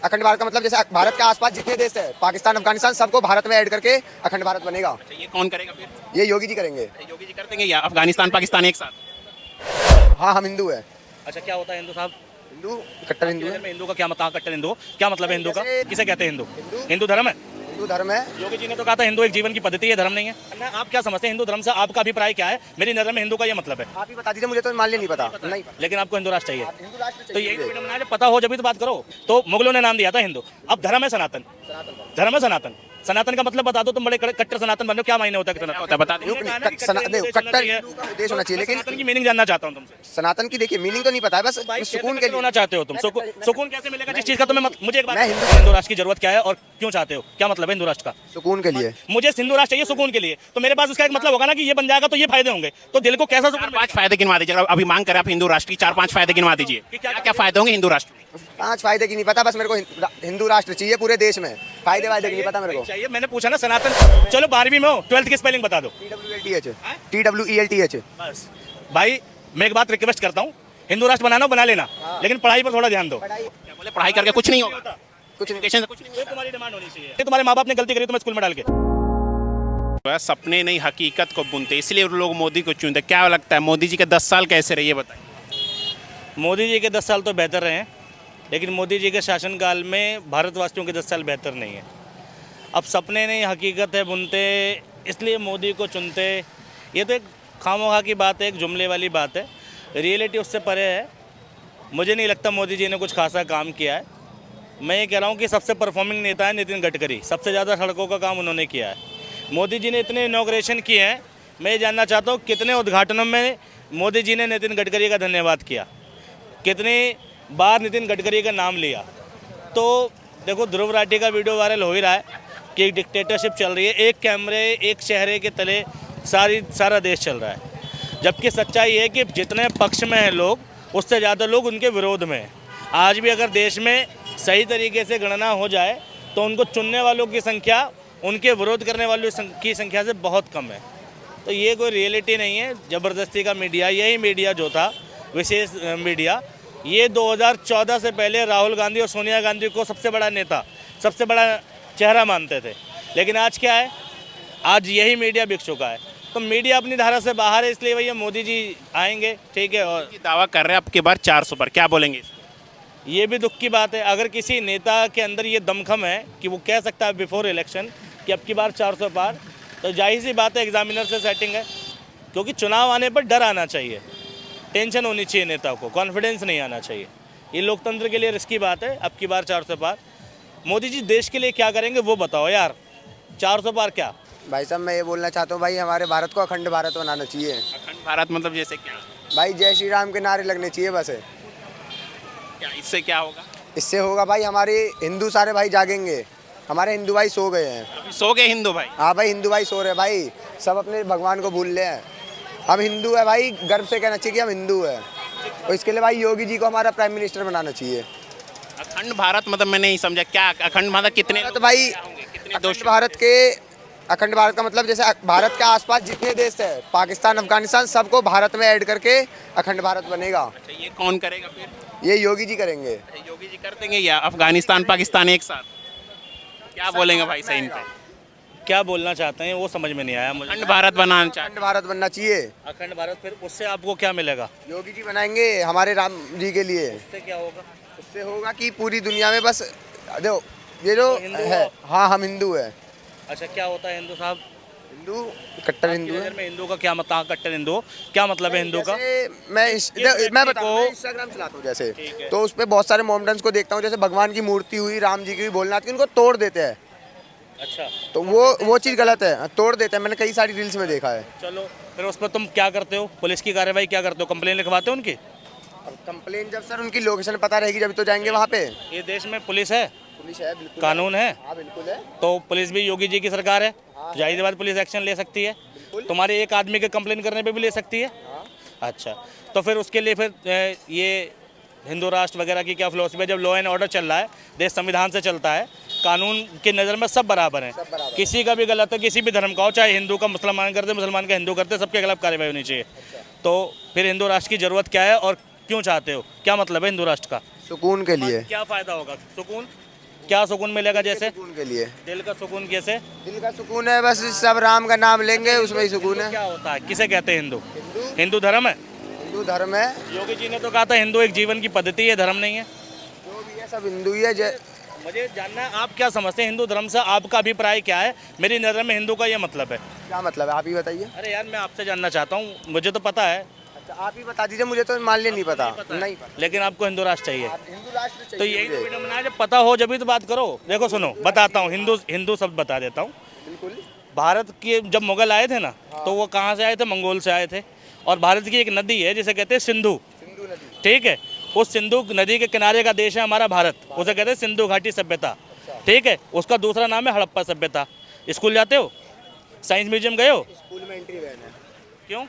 अखंड भारत का मतलब जैसे भारत के आसपास जितने देश है, पाकिस्तान, अफगानिस्तान, सबको भारत में ऐड करके अखंड भारत बनेगा। अच्छा, ये कौन करेगा फिर? ये योगी जी करेंगे। योगी जी कर देंगे या अफगानिस्तान पाकिस्तान एक साथ? हाँ, हम हिंदू है। अच्छा, क्या होता है हिंदू साहब? हिंदू, कट्टर आपकी हिंदू नज़र है। में हिंदू का क्या मतलब, कट्टर हिंदू क्या मतलब है हिंदू का? जैसे- किसे कहते हैं हिंदू? हिंदू हिंदू धर्म है? हिंदू धर्म है। योगी जी ने तो कहा था हिंदू एक जीवन की पद्धति है, धर्म नहीं है ना। आप क्या समझते हैं हिंदू धर्म से? आपका अभिप्राय क्या है? मेरी नज़र में हिंदू का ये मतलब है। आप ही बता दीजिए, मुझे तो मान लिया नहीं पता। नहीं पता। लेकिन आपको हिंदू राष्ट्र चाहिए, हिंदू राष्ट्र तो चाहिए यही तो मुझे। विडम्बना है, जब पता हो जब तो बात करो। तो मुगलों ने नाम दिया था हिंदू, अब धर्म है सनातन। धर्म है सनातन। सनातन का मतलब बता दो, तुम बड़े कट्टर सनातन बन रहे हो, क्या मायने होता है सनातन? होता है बता दो। देखो, कट्टर हिंदू का उद्देश्य होना चाहिए, लेकिन सनातन की मीनिंग जानना चाहता हूँ तुमसे। सनातन की देखिए मीनिंग तो नहीं पता है, बस भाई सुकून के कैसे लिए होना चाहते हो तुम? सुकून कैसे मिलेगा जिस चीज का तुम्हें मुझे एक बात मैं बताओ, हिंदू राष्ट्र की जरूरत क्या है और क्यों चाहते हो? क्या मतलब है हिंदू राष्ट्र का? सुकून के लिए। मुझे हिंदू राष्ट्र चाहिए सुकून के लिए, तो मेरे पास इसका एक मतलब होगा ना कि ये बन जाएगा तो ये फायदे होंगे, तो दिल को कैसा सुकून? 4-5 फायदे गिनवा दीजिए। अगर अभी मांग करें आप हिंदू राष्ट्र की, 4-5 फायदे गिनवा दीजिए। क्या क्या फायदे होंगे हिंदू राष्ट्र में? 5 फायदे की नहीं पता, बस मेरे को हिंदू राष्ट्र चाहिए पूरे देश में। फायदे वायदे की नहीं पता मेरे को। चाहिए, मैंने पूछा ना सनातन। चलो 12वीं में हो, 12th की स्पेलिंग बता दो। TWELTH। बस भाई, मैं एक बात रिक्वेस्ट करता हूँ, हिंदू राष्ट्र बनाना हो बना लेना, लेकिन पढ़ाई पर थोड़ा ध्यान दो। क्या बोले पढ़ाई करके कुछ नहीं होगा? कुछ नहीं। एजुकेशन से कुछ नहीं ये तुम्हारी डिमांड होनी चाहिए। ये तुम्हारे माँ बाप ने गलती करी तुम्हें स्कूल में डाल के। होगा। सपने नहीं हकीकत को बुनते, इसलिए लोग मोदी को चुनते। क्या लगता है मोदी जी के 10 साल कैसे रहे, ये बताइए। मोदी जी के 10 साल तो बेहतर रहे हैं, लेकिन मोदी जी के शासनकाल में भारतवासियों के 10 साल बेहतर नहीं है। अब सपने नहीं हकीकत है बुनते, इसलिए मोदी को चुनते, ये तो एक खामोखा की बात है, एक जुमले वाली बात है। रियलिटी उससे परे है। मुझे नहीं लगता मोदी जी ने कुछ खासा काम किया है। मैं ये कह रहा हूँ कि सबसे परफॉर्मिंग नेता है नितिन गडकरी, सबसे ज़्यादा सड़कों का काम उन्होंने किया है। मोदी जी ने इतने इनॉग्रेशन किए हैं, मैं ये जानना चाहता हूँ कितने उद्घाटनों में मोदी जी ने नितिन गडकरी का धन्यवाद किया, कितनी बार नितिन गडकरी का नाम लिया। तो देखो, ध्रुव राठी का वीडियो वायरल हो ही रहा है कि एक डिक्टेटरशिप चल रही है, एक कैमरे एक चेहरे के तले सारा देश चल रहा है। जबकि सच्चाई है कि जितने पक्ष में हैं लोग, उससे ज़्यादा लोग उनके विरोध में हैं। आज भी अगर देश में सही तरीके से गणना हो जाए तो उनको चुनने वालों की संख्या उनके विरोध करने वालों की संख्या से बहुत कम है। तो ये कोई रियलिटी नहीं है, ज़बरदस्ती का मीडिया। यही मीडिया जो था, विशेष मीडिया, ये 2014 से पहले राहुल गांधी और सोनिया गांधी को सबसे बड़ा नेता, सबसे बड़ा चेहरा मानते थे। लेकिन आज क्या है, आज यही मीडिया बिक चुका है। तो मीडिया अपनी धारा से बाहर है, इसलिए भैया मोदी जी आएंगे, ठीक है। और दावा कर रहे हैं आपके बार 400 पर, क्या बोलेंगे? ये भी दुख की बात है, अगर किसी नेता के अंदर ये दमखम है कि वो कह सकता है बिफोर इलेक्शन कि अब की बार 400 पार, तो जाहिर सी बात है एग्जामिनर से सेटिंग है। क्योंकि चुनाव आने पर डर आना चाहिए, टेंशन होनी चाहिए नेता को, कॉन्फिडेंस नहीं आना चाहिए। ये लोकतंत्र के लिए रिस्की बात है। अब की बार 400 पार। मोदी जी देश के लिए क्या करेंगे वो बताओ यार, 400 पार क्या? भाई साहब, मैं ये बोलना चाहता हूँ, भाई हमारे भारत को अखंड भारत बनाना चाहिए। अखंड भारत मतलब जैसे क्या? भाई जय श्री राम के नारे लगने चाहिए बस। क्या इससे क्या होगा? इससे होगा भाई, हमारे हिंदू सारे भाई जागेंगे। हमारे हिंदू भाई सो गए हैं। अभी सो गए हिंदू भाई? हाँ भाई, हिंदू भाई सो रहे हैं भाई, सब अपने भगवान को भूल रहे हैं। हम हिंदू है भाई, गर्व से कहना चाहिए कि हम हिंदू है। और इसके लिए भाई योगी जी को हमारा प्राइम मिनिस्टर बनाना चाहिए। अखंड भारत मतलब मैं नहीं समझा, क्या अखंड भारत कितने तो भाई कितने अखंड भारत का मतलब जैसे भारत के आसपास जितने देश है, पाकिस्तान, अफगानिस्तान, सबको भारत में ऐड करके अखंड भारत बनेगा। अच्छा, ये कौन करेगा फिर? ये योगी जी करेंगे। योगी जी कर देंगे या अफगानिस्तान पाकिस्तान एक साथ? क्या बोलेंगे भाई सही पे? क्या बोलना चाहते हैं वो समझ में नहीं आया मुझे। अखंड भारत बनाना अखंड चाहते भारत बनना चाहिए। अखंड भारत, फिर उससे आपको क्या मिलेगा? योगी जी बनाएंगे हमारे राम जी के लिए। उससे क्या होगा? उससे होगा कि पूरी दुनिया में बस देखो, ये जो हिंदू है, हो? हाँ हम हिंदू है। अच्छा, क्या होता है हिंदू साहब? हिंदू, कट्टर आपकी हिंदू है। नज़र में हिंदू का क्या मतलब, कट्टर हिंदू क्या मतलब है हिंदू का? जैसे मैं व्यक्ति बताऊँ, को- इंस्टाग्राम चलाता हूँ जैसे, ठीक है। तो उस पर बहुत सारे मोमडन्स को देखता हूँ, जैसे भगवान की मूर्ति हुई, राम जी की, भोलेनाथ की, उनको तोड़ देते हैं। अच्छा, तो वो चीज़ गलत है, तोड़ देते हैं। मैंने कई सारी रील्स में देखा है। चलो फिर उस पर तुम क्या करते हो? पुलिस की कार्रवाई क्या करते हो? कंप्लेन लिखवाते हो उनकी? अब कंप्लेन जब सर उनकी लोकेशन पता रहेगी जब तो जाएंगे वहाँ पे। ये देश में पुलिस है, पुलिस है, बिल्कुल कानून है, हाँ बिल्कुल है। तो पुलिस भी योगी जी की सरकार है, जाहिर सी बात पुलिस एक्शन ले सकती है। तुम्हारे एक आदमी के कंप्लेन करने पे भी ले सकती है। अच्छा, तो फिर उसके लिए फिर ये हिंदू राष्ट्र वगैरह की क्या फिलोसफी है? जब लॉ एंड ऑर्डर चल रहा है, देश संविधान से चलता है, कानून की नज़र में सब बराबर हैं। किसी का भी गलत है, किसी भी धर्म का हो, चाहे हिंदू का मुसलमान करते, मुसलमान का हिंदू करते, सबके खिलाफ कार्रवाई होनी चाहिए। तो फिर हिंदू राष्ट्र की ज़रूरत क्या है और क्यों चाहते हो? क्या मतलब है हिंदू राष्ट्र का? सुकून के लिए। क्या फ़ायदा होगा? सुकून क्या सुकून मिलेगा जैसे? सुकून के लिए। दिल का सुकून कैसे? दिल का सुकून है बस, सब राम का नाम लेंगे उसमें ही सुकून है। क्या होता है, किसे कहते हैं हिंदू? हिंदू धर्म है? हिंदू धर्म है, योगी जी ने तो कहा था हिंदू एक जीवन की पद्धति है, धर्म नहीं है। जो भी है सब हिंदू ही है। मुझे जानना है आप क्या समझते हैं हिंदू धर्म से, आपका अभिप्राय क्या है? मेरी नज़र में हिंदू का ये मतलब है। क्या मतलब है आप ही बताइए। अरे यार मैं आपसे जानना चाहता हूँ, मुझे तो पता है। अच्छा आप ही बता दीजिए, मुझे तो मान लिया नहीं पता। नहीं पता। लेकिन आपको हिंदू राष्ट्र चाहिए, हिंदू राष्ट्र तो चाहिए यही तो मुझे। वीडियो बनाया, जब पता हो जब ही तो बात करो। देखो सुनो, बताता हूँ, हिंदू हिंदू शब्द बता देता हूँ। बिल्कुल। भारत के जब मुगल आए थे ना, तो वो कहाँ से आए थे? मंगोल से आए थे। और भारत की एक नदी है जिसे कहते हैं सिंधु, सिंधु नदी। ठीक है? उस सिंधु नदी के किनारे का देश है हमारा भारत, उसे कहते हैं सिंधु घाटी सभ्यता, ठीक है? उसका दूसरा नाम है हड़प्पा सभ्यता। स्कूल जाते हो? साइंस म्यूजियम गए हो? स्कूल में एंट्री बैन है क्यों?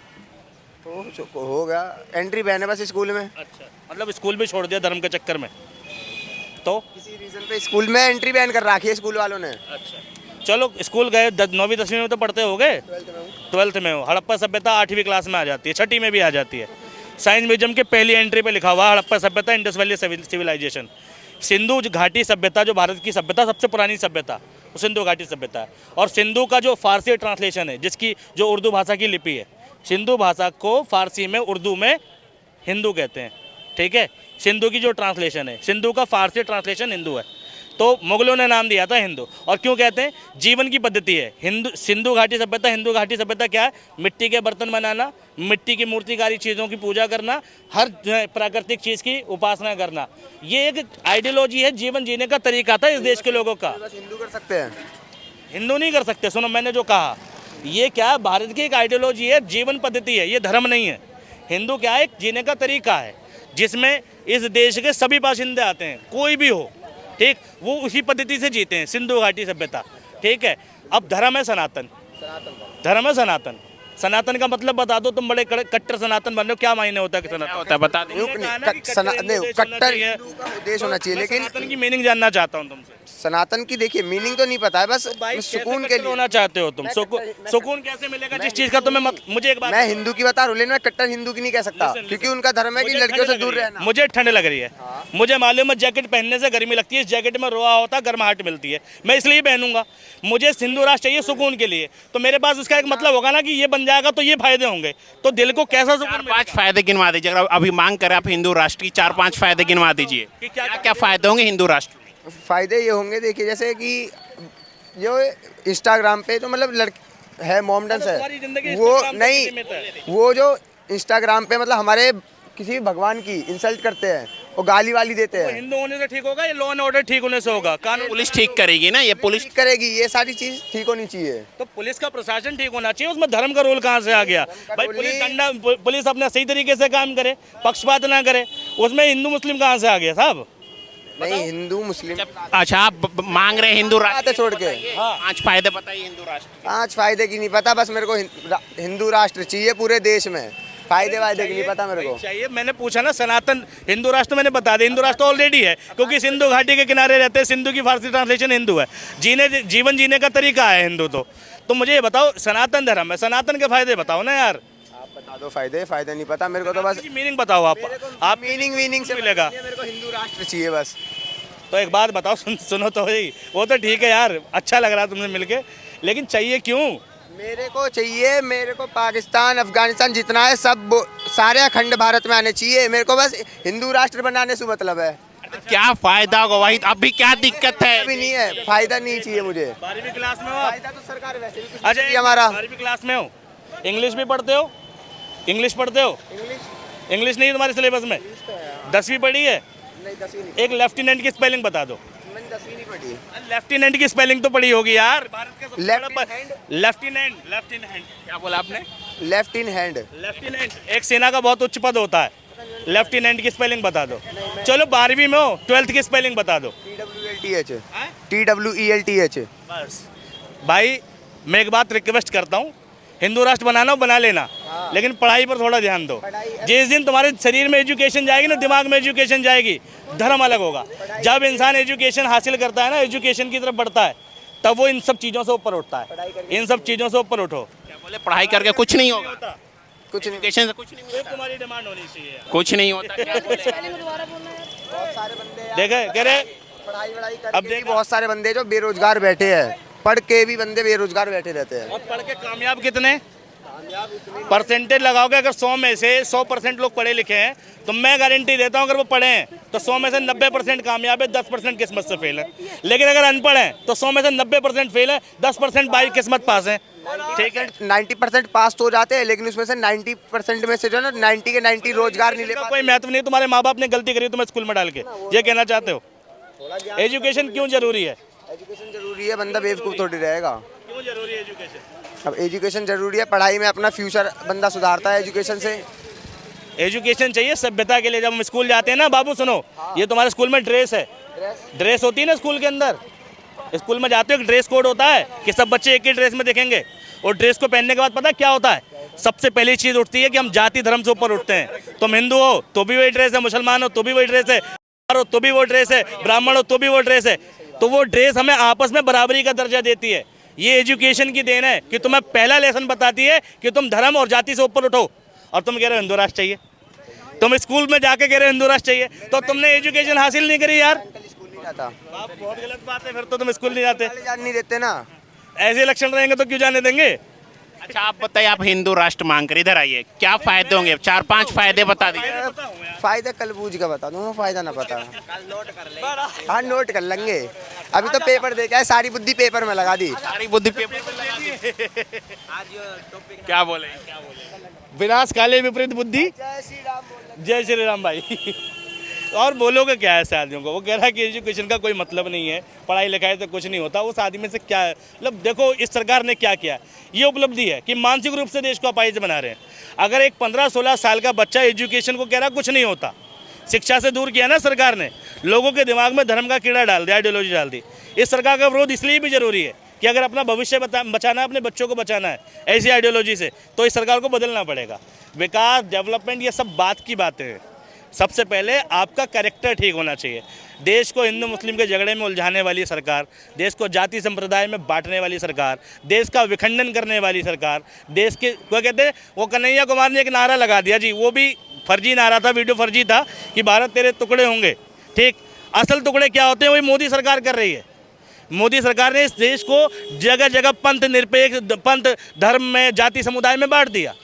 तो होगा, एंट्री बैन है बस स्कूल में। अच्छा, मतलब स्कूल भी छोड़ दिया धर्म के चक्कर में? तो किसी रीजन पे स्कूल में एंट्री बैन कर रखी है स्कूल वालों ने। अच्छा, चलो स्कूल गए, 9वीं 10वीं में तो पढ़ते हो गए, 12th में हो। हड़प्पा सभ्यता 8वीं क्लास में आ जाती है, 6ठी में भी आ जाती है। साइंस म्यूजियम के पहली एंट्री पे लिखा हुआ हड़प्पा सभ्यता, इंडस वैली सिविलाइजेशन। सिंधु घाटी सभ्यता जो भारत की सभ्यता सबसे पुरानी सभ्यता, वो सिंधु घाटी सभ्यता है। और सिंधु का जो फारसी ट्रांसलेशन है, जिसकी जो उर्दू भाषा की लिपि है, सिंधु भाषा को फारसी में उर्दू में हिंदू कहते हैं, ठीक है? सिंधु की जो ट्रांसलेशन है, सिंधु का फारसी ट्रांसलेशन हिंदू है। तो मुगलों ने नाम दिया था हिंदू। और क्यों कहते हैं? जीवन की पद्धति है हिंदू। सिंधु घाटी सभ्यता, हिंदू घाटी सभ्यता क्या है? मिट्टी के बर्तन बनाना, मिट्टी की मूर्तिकारी चीज़ों की पूजा करना, हर प्राकृतिक चीज़ की उपासना करना। ये एक आइडियोलॉजी है, जीवन जीने का तरीका था इस देश के लोगों का। बस हिंदू कर सकते हैं। हिंदू नहीं कर सकते। सुनो मैंने जो कहा, ये क्या है? भारत की एक आइडियोलॉजी है, जीवन पद्धति है, ये धर्म नहीं है। हिंदू क्या है? एक जीने का तरीका है, जिसमें इस देश के सभी बाशिंदे आते हैं, कोई भी हो, ठीक? वो उसी पद्धति से जीते हैं, सिंधु घाटी सभ्यता, ठीक है? अब धर्म है सनातन, धर्म है सनातन। सनातन का मतलब बता दो, तुम बड़े कट्टर सनातन बन रहे हो, क्या मायने होता है कि सनातन होता है बता दें। कट्टर हिंदू का उद्देश्य होना चाहिए, लेकिन सनातन की मीनिंग जानना चाहता हूँ तुमसे। सनातन की देखिए मीनिंग तो नहीं पता है, बस सुकून के लिए होना चाहते हो तुम। सुकून कैसे मिलेगा जिस चीज का तुम्हें मुझे एक बात, मैं हिंदू की बता रहा हूँ, लेकिन मैं कट्टर हिंदू की नहीं कह सकता, क्योंकि उनका धर्म है कि लड़कियों से दूर रहना। मुझे ठंड लग रही है, मुझे मालूम है जैकेट पहनने से गर्मी लगती है, इस जैकेट में रोआ होता है, गर्माहट मिलती है, मैं इसलिए पहनूंगा। मुझे हिंदू राष्ट्र चाहिए सुकून के लिए, तो मेरे पास उसका एक मतलब होगा ना कि ये बन जाएगा तो ये फायदे होंगे, तो दिल को कैसा सुकून 4-5 फायदे गिनवा दीजिए। अगर अभी मांग करें आप हिंदू राष्ट्र की, 4-5 फायदे गिनवा दीजिए। क्या क्या फायदे होंगे हिंदू राष्ट्र? फायदे ये होंगे, देखिए जैसे कि जो इंस्टाग्राम पे तो मतलब लड़के है मोमडन्स है, वो नहीं, वो जो इंस्टाग्राम पे मतलब हमारे किसी भी भगवान की इंसल्ट करते हैं, वो गाली वाली देते हैं। हिंदू होने से ठीक होगा? ये लॉ एंड ऑर्डर ठीक होने से होगा? कानून पुलिस ठीक करेगी ना, ये पुलिस ठीक करेगी, ये सारी चीज ठीक होनी चाहिए। तो पुलिस का प्रशासन ठीक होना चाहिए, उसमें धर्म का रोल कहाँ से आ गया भाई? पुलिस अपना सही तरीके से काम करे, पक्षपात ना करे, उसमें हिंदू मुस्लिम कहाँ से आ गया साहब? नहीं हिंदू मुस्लिम अच्छा आप मांग रहे हैं हिंदू राष्ट्र छोड़ के। हाँ 5 फायदे बताइए हिंदू राष्ट्र। 5 फायदे की नहीं पता, बस मेरे को हिंदू राष्ट्र चाहिए पूरे देश में। फायदे वायदे की नहीं पता मेरे को। चाहिए, मैंने पूछा ना सनातन हिंदू राष्ट्र, मैंने बता दिया हिंदू राष्ट्र ऑलरेडी है, क्योंकि सिंधु घाटी के किनारे रहते हैं, सिंधु की फारसी ट्रांसलेशन हिंदू है, जीवन जीने का तरीका है हिंदू। तो मुझे ये बताओ, सनातन धर्म है, सनातन के फायदे बताओ ना यार। आप बता दो फायदे नहीं पता मेरे को, तो बस मीनिंग बताओ आप मीनिंग से मिलेगा। मेरे को हिंदू राष्ट्र चाहिए बस। तो एक बात बताओ, सुनो तो ही, वो तो ठीक है यार, अच्छा लग रहा है तुमसे मिलके, लेकिन चाहिए क्यों? मेरे को पाकिस्तान अफगानिस्तान जितना है सब सारे अखंड भारत में आने चाहिए। मेरे को बस हिंदू राष्ट्र बनाने से मतलब है। क्या फायदा होगा वही, अभी क्या दिक्कत है? अभी नहीं है, फायदा नहीं चाहिए मुझे। 12वीं क्लास में हो आप? फायदा तो सरकार वैसे भी कुछ अच्छा नहीं हमारा। 12वीं क्लास में हो, इंग्लिश भी पढ़ते हो? इंग्लिश पढ़ते हो? इंग्लिश नहीं तुम्हारे सिलेबस में? 10वीं पढ़ी है? नहीं 10वीं नहीं। एक लेफ्टिनेंट की स्पेलिंग बता दो। मैंने 10वीं नहीं पढ़ी। लेफ्टिनेंट की स्पेलिंग तो पढ़ी होगी यार, भारत के सबसे लेफ्टिनेंट क्या बोला आपने? Left in hand. लेफ्टिनेंट एक सेना का बहुत उच्च पद होता है, लेफ्टिनेंट की स्पेलिंग बता दो। चलो 12वीं में हो, 12th की स्पेलिंग बता दो। TWELTH। बस भाई मैं एक बात रिक्वेस्ट करता हूँ, हिंदू राष्ट्र बनाना हो बना लेना, लेकिन पढ़ाई पर थोड़ा ध्यान दो। जिस दिन तुम्हारे शरीर में एजुकेशन जाएगी ना, दिमाग में एजुकेशन जाएगी, धर्म अलग होगा। जब इंसान एजुकेशन हासिल करता है ना, एजुकेशन की तरफ बढ़ता है, तब वो इन सब चीज़ों से ऊपर उठता है। इन सब चीज़ों से ऊपर उठो। क्या बोले, पढ़ाई करके कुछ नहीं होगा? कुछ नहीं, एजुकेशन से कुछ नहीं सिर्फ तुम्हारी डिमांड होनी चाहिए। कुछ नहीं होता। क्या बोले? बहुत सारे बंदे देखे कह रहे पढ़ाई वढ़ाई अब करके भी देख- बहुत सारे बंदे जो बेरोजगार बैठे हैं, पढ़ के भी बंदे बेरोजगार बैठे रहते हैं। और पढ़ के कामयाब कितने परसेंटेज लगाओगे? अगर 100 में से 100% लोग पढ़े लिखे हैं तो मैं गारंटी देता हूं अगर वो पढ़े हैं तो 100 में से 90% कामयाब है, 10% किस्मत से फेल है। लेकिन अगर अनपढ़ हैं तो 100 में से 90% फेल है, 10% बाई किस्मत पास है। ठीक है, 90% पास तो हो जाते हैं, लेकिन उसमें से 90% में से जो है ना 90 के 90 रोजगार नहीं ले इसका पाते। कोई महत्व नहीं। तुम्हारे माँ बाप ने गलती करी तुम्हें स्कूल में डाल के, ये कहना चाहते हो? एजुकेशन क्यों जरूरी है? एजुकेशन जरूरी है, बंदा बेवकूफ़ थोड़ी रहेगा। क्यों जरूरी है एजुकेशन? अब एजुकेशन जरूरी है, पढ़ाई में अपना फ्यूचर बंदा सुधारता है एजुकेशन से। एजुकेशन चाहिए सभ्यता के लिए। जब हम स्कूल जाते हैं ना बाबू, सुनो, ये तुम्हारे स्कूल में ड्रेस है, ड्रेस होती है ना स्कूल के अंदर। स्कूल में जाते हो एक ड्रेस कोड होता है कि सब बच्चे एक ही ड्रेस में दिखेंगे, और ड्रेस को पहनने के बाद पता है क्या होता है? सबसे पहली चीज़ उठती है कि हम जाति धर्म से ऊपर उठते हैं। तुम हिंदू हो तो भी वही ड्रेस है, मुसलमान हो तो भी वही ड्रेस है, हो तो भी वो ड्रेस है, ब्राह्मण हो तो भी वो ड्रेस है। तो वो ड्रेस हमें आपस में बराबरी का दर्जा देती है। ये एजुकेशन की देन है कि तुम्हें पहला लेसन बताती है कि तुम धर्म और जाति से ऊपर उठो। और तुम कह रहे हो हिंदू राष्ट्र चाहिए, तुम स्कूल में जाके कह रहे हो हिंदू राष्ट्र चाहिए, तो तुमने एजुकेशन हासिल नहीं करी यार। स्कूल नहीं जाता, आप बहुत गलत बात है, फिर तो तुम स्कूल नहीं जाते। जान नहीं देते ना। ऐसे लक्षण रहेंगे तो क्यों जाने देंगे? अच्छा आप बताइए, आप हिंदू राष्ट्र मांग कर इधर आइए, क्या फायदे होंगे? 4-5 फायदे बता दीजिए। फायदा कल बूझ का बता दूँ, फायदा ना पता। हाँ नोट कर लेंगे, अभी तो पेपर देखा है, सारी बुद्धि पेपर में लगा दी। सारी बुद्धि पेपर पे लगा दी। क्या बोले? विनाश काले विपरीत बुद्धि, जय श्री राम भाई। और बोलोगे क्या है ऐसे आदमियों को? वो कह रहा है कि एजुकेशन का कोई मतलब नहीं है, पढ़ाई लिखाई से कुछ नहीं होता। उस आदमी से क्या है मतलब? देखो इस सरकार ने क्या किया, ये उपलब्धि है कि मानसिक रूप से देश को अपाहिज बना रहे हैं। अगर एक 15-16 साल का बच्चा एजुकेशन को कह रहा कुछ नहीं होता, शिक्षा से दूर किया ना सरकार ने, लोगों के दिमाग में धर्म का कीड़ा डाल दिया, आइडियोलॉजी डाल दी। इस सरकार का विरोध इसलिए भी जरूरी है कि अगर अपना भविष्य बचाना है, अपने बच्चों को बचाना है ऐसी आइडियोलॉजी से, तो इस सरकार को बदलना पड़ेगा। विकास, डेवलपमेंट, ये सब बात की बातें हैं। सबसे पहले आपका कैरेक्टर ठीक होना चाहिए। देश को हिंदू मुस्लिम के झगड़े में उलझाने वाली सरकार, देश को जाति संप्रदाय में बांटने वाली सरकार, देश का विखंडन करने वाली सरकार, देश के क्या कहते हैं, वो कन्हैया कुमार ने एक नारा लगा दिया जी, वो भी फर्जी नारा था, वीडियो फर्जी था कि भारत तेरे टुकड़े होंगे। ठीक, असल टुकड़े क्या होते हैं वही मोदी सरकार कर रही है। मोदी सरकार ने इस देश को जगह जगह पंथ निरपेक्ष, पंथ धर्म में, जाति समुदाय में बांट दिया।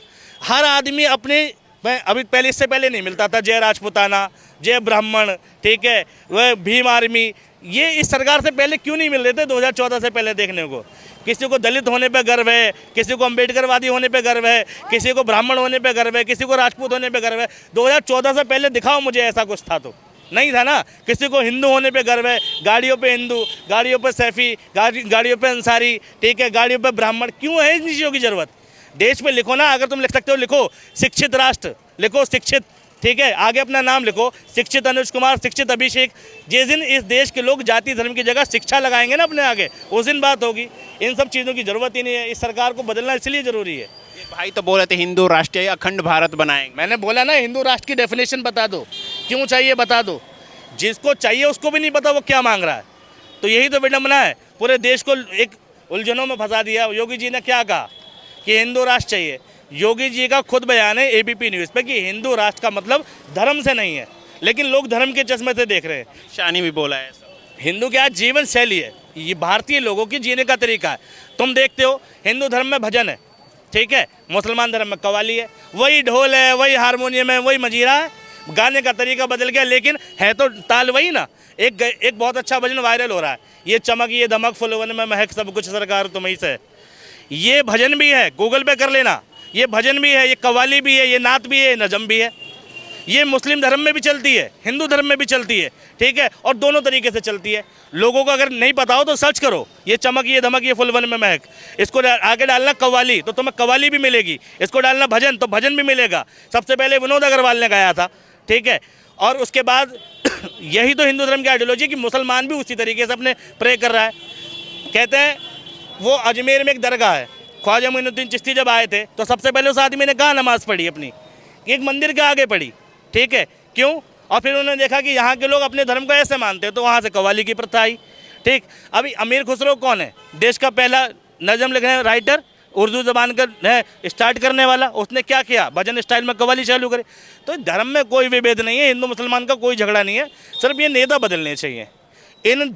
हर आदमी अपने, मैं अभी पहले, इससे पहले नहीं मिलता था जय राजपूताना, जय ब्राह्मण, ठीक है, वह भीम आर्मी, ये इस सरकार से पहले क्यों नहीं मिल रहे थे 2014 से पहले देखने को? किसी को दलित होने पे गर्व है, किसी को अम्बेडकरवादी होने पे गर्व है, किसी को ब्राह्मण होने पे गर्व है, किसी को राजपूत होने पे गर्व है। 2014 से पहले दिखाओ मुझे ऐसा कुछ था तो नहीं था ना। किसी को हिंदू होने पे गर्व है, गाड़ियों पे हिंदू, गाड़ियों पे सैफी, गाड़ियों पे अंसारी, ठीक है, गाड़ियों पे ब्राह्मण। क्यों है इन चीज़ों की ज़रूरत? देश में लिखो ना, अगर तुम लिख सकते हो लिखो शिक्षित राष्ट्र, लिखो शिक्षित, ठीक है, आगे अपना नाम लिखो, शिक्षित अनुज कुमार, शिक्षित अभिषेक। जिस दिन इस देश के लोग जाति धर्म की जगह शिक्षा लगाएंगे ना अपने आगे, उस दिन बात होगी। इन सब चीज़ों की ज़रूरत ही नहीं है। इस सरकार को बदलना इसलिए ज़रूरी है। भाई तो बोले थे हिंदू राष्ट्र अखंड भारत बनाएंगे। मैंने बोला ना, हिंदू राष्ट्र की डेफिनेशन बता दो, क्यों चाहिए बता दो। जिसको चाहिए उसको भी नहीं पता वो क्या मांग रहा है। तो यही तो विडम्बना है, पूरे देश को एक उलझनों में फंसा दिया। योगी जी ने क्या कहा कि हिंदू राष्ट्र चाहिए। योगी जी का खुद बयान है एबीपी न्यूज़ पे कि हिंदू राष्ट्र का मतलब धर्म से नहीं है, लेकिन लोग धर्म के चश्मे से देख रहे हैं। शानी भी बोला है हिंदू क्या जीवन शैली है, ये भारतीय लोगों की जीने का तरीका है। तुम देखते हो हिंदू धर्म में भजन है, ठीक है, मुसलमान धर्म में कव्वाली है, वही ढोल है, वही हारमोनियम है, वही मजीरा है, गाने का तरीका बदल गया लेकिन है तो ताल वही ना। एक बहुत अच्छा भजन वायरल हो रहा है, ये चमक ये दमक फुलवन में महक सब कुछ सरकार तुम्हीं से। ये भजन भी है, गूगल पे कर लेना, ये भजन भी है, ये कव्वाली भी है, ये नात भी है, नजम भी है। ये मुस्लिम धर्म में भी चलती है, हिंदू धर्म में भी चलती है, ठीक है, और दोनों तरीके से चलती है। लोगों को अगर नहीं पता हो तो सर्च करो, ये चमक ये धमक ये फुलवन में महक, इसको आगे डालना कव्वाली तो तुम्हें कव्वाली भी मिलेगी, इसको डालना भजन तो भजन भी मिलेगा। सबसे पहले विनोद अग्रवाल ने गाया था, ठीक है, और उसके बाद यही तो हिंदू धर्म की आइडियोलॉजी कि मुसलमान भी उसी तरीके से अपने प्रे कर रहा है। कहते हैं वो अजमेर में एक दरगाह है, ख्वाजा मोइनुद्दीन चिश्ती जब आए थे तो सबसे पहले उस आदमी ने कहाँ नमाज़ पढ़ी अपनी, एक मंदिर के आगे पढ़ी, ठीक है, क्यों? और फिर उन्होंने देखा कि यहाँ के लोग अपने धर्म को ऐसे मानते हैं तो वहाँ से कव्वाली की प्रथा आई, ठीक। अभी अमीर खुसरो कौन है? देश का पहला नज़म लिखने राइटर, उर्दू ज़बान का स्टार्ट करने वाला, उसने क्या किया? भजन स्टाइल में कव्वाली चालू करे। तो धर्म में कोई विभेद नहीं है, हिंदू मुसलमान का कोई झगड़ा नहीं है, सिर्फ ये नेता बदलने चाहिए। इन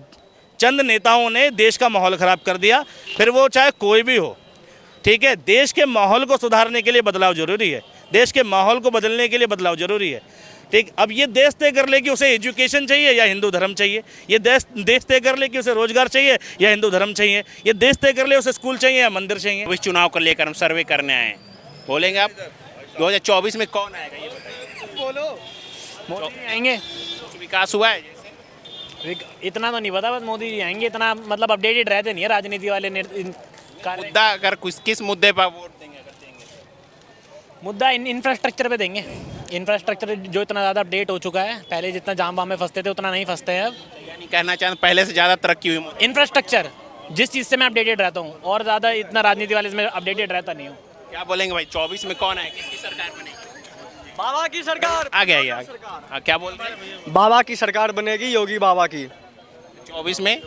चंद नेताओं ने देश का माहौल ख़राब कर दिया, फिर वो चाहे कोई भी हो। ठीक है, देश के माहौल को सुधारने के लिए बदलाव जरूरी है, देश के माहौल को बदलने के लिए बदलाव जरूरी है। ठीक, अब ये देश तय कर ले कि उसे एजुकेशन चाहिए या हिंदू धर्म चाहिए, ये देश तय कर ले कि उसे रोजगार चाहिए या हिंदू धर्म चाहिए, ये देश तय कर ले उसे स्कूल चाहिए या मंदिर चाहिए। इस चुनाव को लेकर हम सर्वे करने आए हैं, बोलेंगे आप 2024 में कौन आएगा ये बताइए। बोलो। मोदी जी आएंगे। कुछ विकास हुआ है जैसे? इतना तो नहीं पता, बस मोदी जी आएंगे, इतना मतलब अपडेटेड रहते नहीं है राजनीति वाले मुद्दा अगर किस मुद्दे पर वोट देंगे? अगर देंगे मुद्दा इंफ्रास्ट्रक्चर पे देंगे। इंफ्रास्ट्रक्चर जो इतना ज़्यादा अपडेट हो चुका है, पहले जितना जाम वाम में फंसते थे उतना नहीं फंसते हैं अब। यानी कहना चाहते पहले से ज़्यादा तरक्की हुई मोदी। इंफ्रास्ट्रक्चर जिस चीज़ से मैं अपडेटेड रहता हूँ, और ज़्यादा इतना राजनीति वाले इसमें अपडेटेड रहता नहीं हूँ। क्या बोलेंगे भाई 24 में कौन आएगा, किसकी सरकार बनेगी? बाबा की सरकार। आ गया ये आ गया। हाँ, क्या बोल रहे हैं? बाबा की सरकार बनेगी, योगी बाबा की। 24 में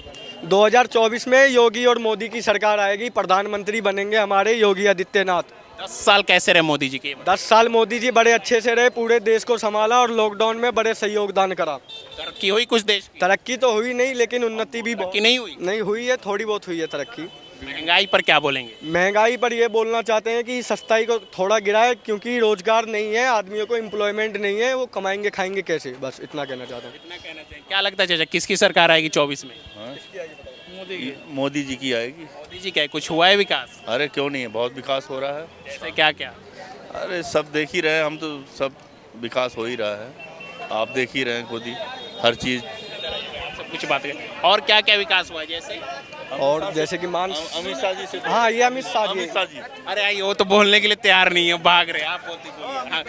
2024 में योगी और मोदी की सरकार आएगी, प्रधानमंत्री बनेंगे हमारे योगी आदित्यनाथ। 10 साल कैसे रहे मोदी जी के? 10 साल मोदी जी बड़े अच्छे से रहे, पूरे देश को संभाला और लॉकडाउन में बड़े सही योगदान करा। तरक्की हुई कुछ देश की? तरक्की तो हुई नहीं, लेकिन उन्नति भी तरक्की नहीं हुई। नहीं हुई है, थोड़ी बहुत हुई है तरक्की। महंगाई पर क्या बोलेंगे? महंगाई पर ये बोलना चाहते हैं कि सस्ताई को थोड़ा गिराए, क्योंकि रोजगार नहीं है, आदमियों को एम्प्लॉयमेंट नहीं है, वो कमाएंगे खाएंगे कैसे, बस इतना कहना चाहता हूँ। इतना कहना चाहिए। क्या लगता है चाचा किसकी सरकार आएगी 24 में? मोदी जी की आएगी। मोदी जी क्या है, कुछ हुआ है विकास? अरे क्यों नहीं है, बहुत विकास हो रहा है। जैसे क्या क्या? अरे सब देख ही रहे हैं हम, तो सब विकास हो ही रहा है, आप देख ही रहे हैं खुद ही हर चीज़। सब कुछ बात करें और क्या क्या विकास हुआ है जैसे? और जैसे कि मान अमित शाह जी से। हाँ, ये अमित शाह जी। अमित शाह जी। अरे आई वो तो बोलने के लिए तैयार नहीं है, भाग रहे हैं। आप बोलते बोलिए। हाँ।